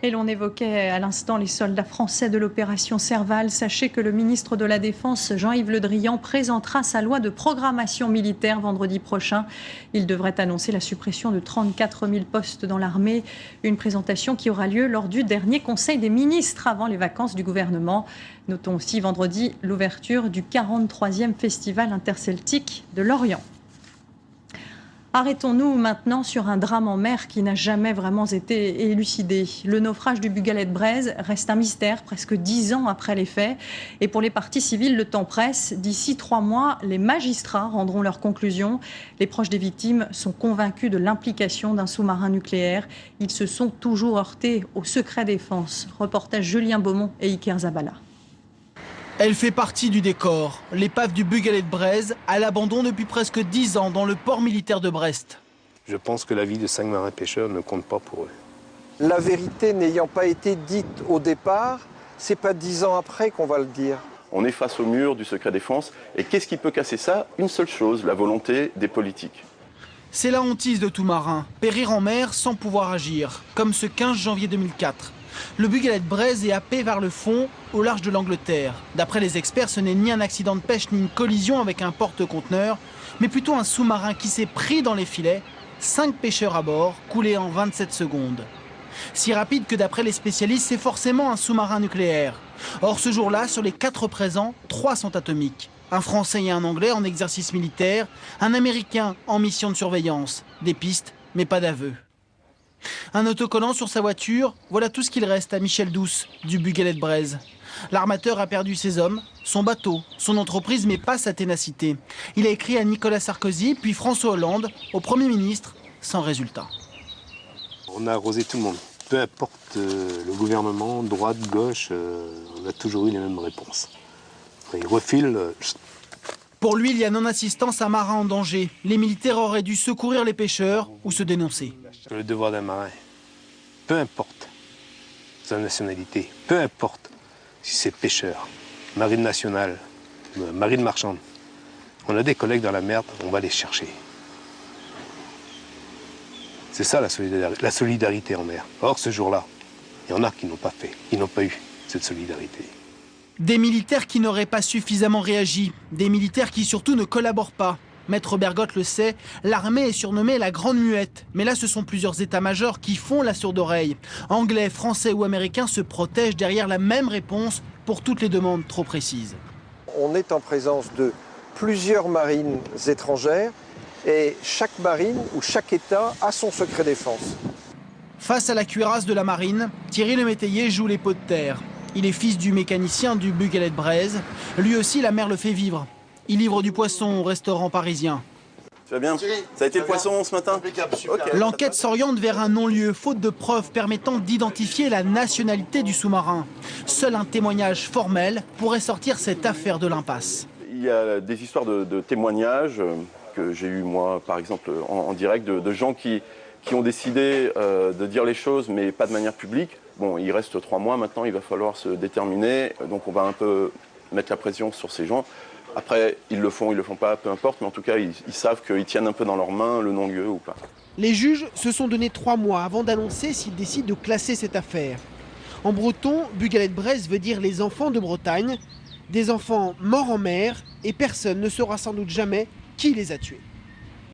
Et l'on évoquait à l'instant les soldats français de l'opération Serval. Sachez que le ministre de la Défense, Jean-Yves Le Drian, présentera sa loi de programmation militaire vendredi prochain. Il devrait annoncer la suppression de 34 000 postes dans l'armée. Une présentation qui aura lieu lors du dernier Conseil des ministres avant les vacances du gouvernement. Notons aussi vendredi l'ouverture du 43e Festival interceltique de Lorient. Arrêtons-nous maintenant sur un drame en mer qui n'a jamais vraiment été élucidé. Le naufrage du Bugalet-Braise reste un mystère presque 10 ans après les faits. Et pour les parties civiles, le temps presse. D'ici 3 mois, les magistrats rendront leurs conclusions. Les proches des victimes sont convaincus de l'implication d'un sous-marin nucléaire. Ils se sont toujours heurtés au secret défense. Reportage Julien Beaumont et Iker Zabala. Elle fait partie du décor. L'épave du Bugalet-Braise à l'abandon depuis presque 10 ans dans le port militaire de Brest. Je pense que la vie de 5 marins pêcheurs ne compte pas pour eux. La vérité n'ayant pas été dite au départ, c'est pas 10 ans après qu'on va le dire. On est face au mur du secret défense. Et qu'est-ce qui peut casser ça? Une seule chose, la volonté des politiques. C'est la hantise de tout marin, périr en mer sans pouvoir agir, comme ce 15 janvier 2004. Le Bugalet-Braise est happé vers le fond, au large de l'Angleterre. D'après les experts, ce n'est ni un accident de pêche ni une collision avec un porte-conteneur, mais plutôt un sous-marin qui s'est pris dans les filets, 5 pêcheurs à bord, coulés en 27 secondes. Si rapide que d'après les spécialistes, c'est forcément un sous-marin nucléaire. Or, ce jour-là, sur les 4 présents, 3 sont atomiques. Un Français et un Anglais en exercice militaire, un Américain en mission de surveillance. Des pistes, mais pas d'aveux. Un autocollant sur sa voiture, voilà tout ce qu'il reste à Michel Douce, du Bugalet-Braise. L'armateur a perdu ses hommes, son bateau, son entreprise, mais pas sa ténacité. Il a écrit à Nicolas Sarkozy, puis François Hollande, au Premier ministre, sans résultat. On a arrosé tout le monde. Peu importe le gouvernement, droite, gauche, on a toujours eu les mêmes réponses. Ils refilent. Pour lui, il y a non-assistance à marin en danger. Les militaires auraient dû secourir les pêcheurs ou se dénoncer. Le devoir d'un marin, peu importe sa nationalité, peu importe si c'est pêcheur, marine nationale, marine marchande. On a des collègues dans la merde, on va les chercher. C'est ça la solidarité en mer. Or, ce jour-là, il y en a qui n'ont pas fait, qui n'ont pas eu cette solidarité. Des militaires qui n'auraient pas suffisamment réagi, des militaires qui surtout ne collaborent pas. Maître Bergotte le sait, l'armée est surnommée la Grande Muette. Mais là, ce sont plusieurs états-majors qui font la sourde oreille. Anglais, français ou américains se protègent derrière la même réponse pour toutes les demandes trop précises. On est en présence de plusieurs marines étrangères et chaque marine ou chaque État a son secret défense. Face à la cuirasse de la marine, Thierry Le Métayer joue les pots de terre. Il est fils du mécanicien du Bugalet-Braise. Lui aussi, la mer le fait vivre. Il livre du poisson au restaurant parisien. Tu vas bien? Ça a été le poisson ce matin? Okay. L'enquête s'oriente vers un non-lieu, faute de preuves permettant d'identifier la nationalité du sous-marin. Seul un témoignage formel pourrait sortir cette affaire de l'impasse. Il y a des histoires de témoignages que j'ai eu moi, par exemple, en direct, de gens qui ont décidé de dire les choses, mais pas de manière publique. Bon, il reste 3 mois maintenant, il va falloir se déterminer, donc on va un peu mettre la pression sur ces gens. Après, ils le font pas, peu importe, mais en tout cas, ils savent qu'ils tiennent un peu dans leurs mains le non-lieu ou pas. Les juges se sont donné 3 mois avant d'annoncer s'ils décident de classer cette affaire. En breton, Bugalet-Braise veut dire les enfants de Bretagne, des enfants morts en mer, et personne ne saura sans doute jamais qui les a tués.